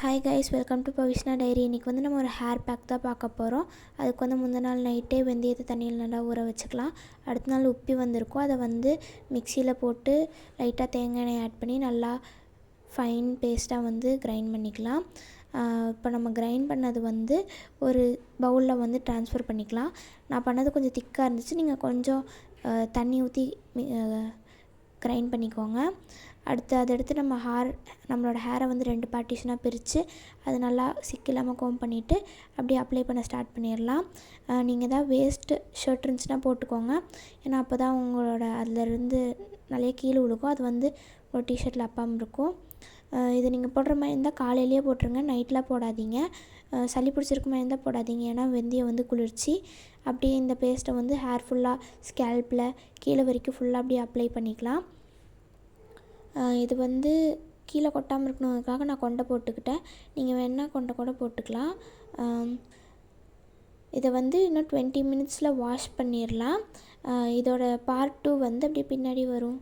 Hi guys, welcome to Pavishna diary. இன்றைக்கி வந்து நம்ம ஒரு ஹேர் பேக் தான் பார்க்க போகிறோம். அதுக்கு வந்து முந்தின நாள் நைட்டே வெந்தயத்தை தண்ணியில் நல்லா ஊற வச்சுக்கலாம். அடுத்த நாள் உப்பி வந்திருக்கும். அதை வந்து மிக்சியில் போட்டு லைட்டாக தேங்காய் எண்ணெய் ஆட் பண்ணி நல்லா ஃபைன் பேஸ்ட்டாக வந்து கிரைண்ட் பண்ணிக்கலாம். இப்போ நம்ம கிரைண்ட் பண்ணது வந்து ஒரு பவுலில் வந்து ட்ரான்ஸ்ஃபர் பண்ணிக்கலாம். நான் பண்ணது கொஞ்சம் திக்காக இருந்துச்சு. நீங்கள் கொஞ்சம் தண்ணி ஊற்றி கிரைண்ட் பண்ணிக்கோங்க. அதை எடுத்து நம்மளோட ஹேரை வந்து 2 பார்ட்டிஷனாக பிரித்து அது நல்லா சிக்கில்லாமல் கோம் பண்ணிவிட்டு அப்படியே அப்ளை பண்ண ஸ்டார்ட் பண்ணிடலாம். நீங்கள் தான் வேஸ்ட்டு ஷர்ட் இருந்துச்சுன்னா போட்டுக்கோங்க. ஏன்னா அப்போ தான் உங்களோட அதிலேருந்து நிறைய கீழே விழுக்கும். அது வந்து ஒரு டிஷர்ட்டில் அப்பாமல் இருக்கும். இது நீங்கள் போடுற மாதிரி இருந்தால் காலையிலேயே போட்டுருங்க, நைட்லாம் போடாதீங்க. சளி பிடிச்சிருக்க மாதிரி இருந்தால் போடாதீங்க. ஏன்னா வெந்தயம் வந்து குளிர்ச்சி. அப்படியே இந்த பேஸ்ட்டை வந்து ஹேர் ஃபுல்லாக ஸ்கேல்பில் கீழே வரைக்கும் ஃபுல்லாக அப்படியே அப்ளை பண்ணிக்கலாம். இது வந்து கீழே கொட்டாமல் இருக்கணுங்கிறதுக்காக நான் கொண்டை போட்டுக்கிட்டேன். நீங்கள் வேணால் கொண்டை கூட போட்டுக்கலாம். இதை வந்து இன்னும் 20 மினிட்ஸில் வாஷ் பண்ணிடலாம். இதோட பார்ட் 2 வந்து அப்படியே பின்னாடி வரும்.